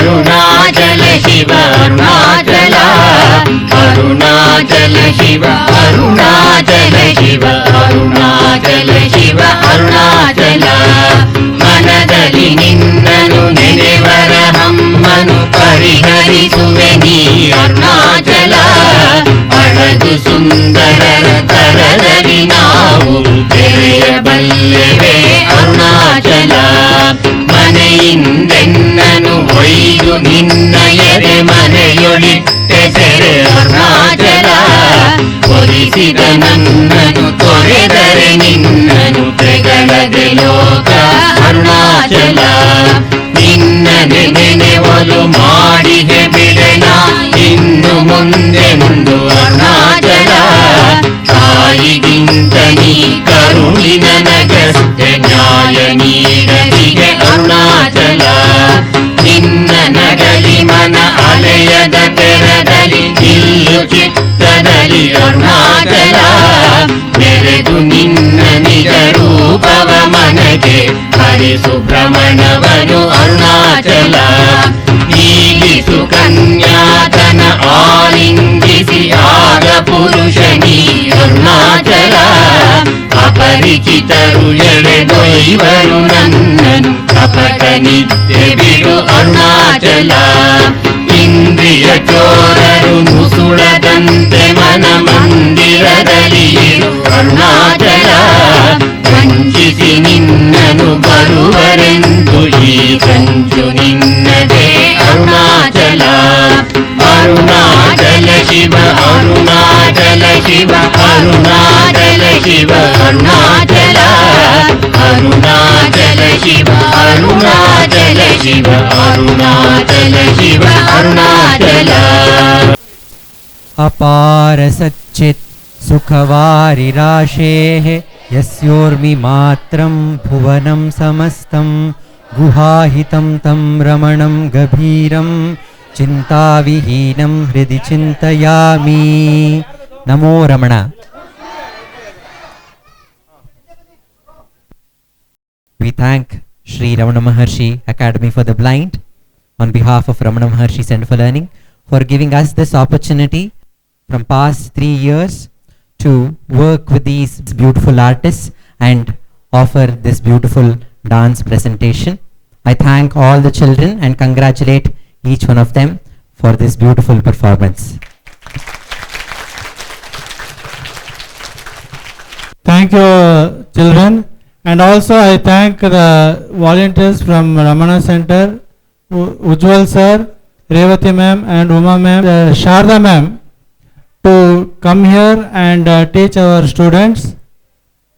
ಅರುಣಾಚಲ ಶಿವ ಅರುಣಾಚಲ ಅರುಣಾಚಲ ಶಿವ ಅರುಣಾಚಲ ಶಿವ ಅರುಣಾಚಲ ಶಿವ ಅರುಣಾಚಲ ಮನದಲ್ಲಿ ನಿನ್ನನು ನೆನೆವರ ಹಮ್ಮನು ಪರಿಹರಿಸುವೆ ನೀ ಅರುಣಾಚಲ ಅಳದು ಸುಂದರರ ತರದಲ್ಲಿ ನಾವು ತೆರೆಯಬಲ್ಲೆವೆ ಅರುಣಾಚಲ ಮನೆಯಿಂದೆನ್ನನು ಒಯ್ದು ನಿನ್ನ ಎದೆ ಮನೆಯೊಳಿಟ್ಟೆ ಸೆರೆ ಅರುಣಾಚಲ ಒಲಿಸಿದ ನನ್ನನು ತೊರೆದರೆ ನಿನ್ನನು ತೆಗಳದೆ ಲೋಕ ಅರುಣಾಚಲ ನಿನ್ನ ನೆನೆವಲು ಮಾಡಿದೆ ಬಿಡೆನ ಇನ್ನು ಮುಂದೆ ಮುಂದು ಅರುಣಾಚಲ ತಾಯಿಗಿಂತ ನೀ ಕರುಣಿ ನನಗಷ್ಟೆ ನ್ಯಾಯ ನೀಡದಿಗೆ ಅರುಣಾಚಲ ನಿನ್ನ ನಗಲಿ ಮನ ಅಲೆಯದ ತೆರದಲ್ಲಿ ನಿಲ್ಲು ಚಿತ್ತದಲ್ಲಿ ಅರುಣಾಚಲ ಬೆರೆದು ನಿನ್ನ ನಿಜ ರೂಪವ ಮನಗೆ ಹರಿಸು ಭ್ರಮಣವನು ಅರುಣಾಚಲ ಈಗಿಸು ಕನ್ಯಾತನ ಆಲಿಂಗಿಸಿ ಆಗ ಪುರುಷನೀ ಅರುಣಾಚಲ ಅಪರಿಚಿತರು ಎಳೆದೊಯ್ವರು ನನ್ನನು ಕಪಟ ನಿದ್ದೆ ಬಿಡು ಅರುಣಾಚಲ ಇಂದ್ರಿಯ ಚೋರರು ನುಸುಳದಂತೆ ಮನ ಮಂದಿರದಲ್ಲಿ ಇರು ಅರುಣಾಚಲ ವಂಚಿಸಿ ನಿನ್ನನು ಬರುವರೆಂದು ಈ ಸಂಚು ನಿನ್ನದೇ ಅರುಣಾಚಲ ಅರುಣಾಚಲ ಶಿವ ಅರುಣಾಚಲ ಶಿವ ಅರುಣಾಚಲ ಶಿವ ಅರುಣಾಚಲ ಅರುಣಾಚಲ ಶಿವ ಅರುಣಾಚಲ ಶಿವ ಅರುಣಾಚಲ ಶಿವ ಅರುಣಾಚಲ ಅಪಾರ ಸಚ್ಚಿತ್ ಸುಖವಾರಿರಾಶೇಃ ಯಸ್ಯೋರ್ಮಿ ಮಾತ್ರಂ ಭುವನಂ ಸಮಸ್ತಂ ಗುಹಾಹಿತಂ ತಂ ರಮಣಂ ಗಭೀರಂ ಚಿಂತಾವಿಹೀನಂ ಹೃದಿ ಚಿಂತಯಾಮಿ. ನಮೋ Ramana. We thank Sri Ramana Maharshi Academy for the Blind on behalf of Ramana Maharshi Center for Learning for giving us this opportunity from past 3 years to work with these beautiful artists and offer this beautiful dance presentation. I thank all the children and congratulate each one of them for this beautiful performance. Thank you, children. And also I thank the volunteers from Ramana Center, Ujjwal sir, Revati ma'am and Uma ma'am, Sharda ma'am, to come here and teach our students.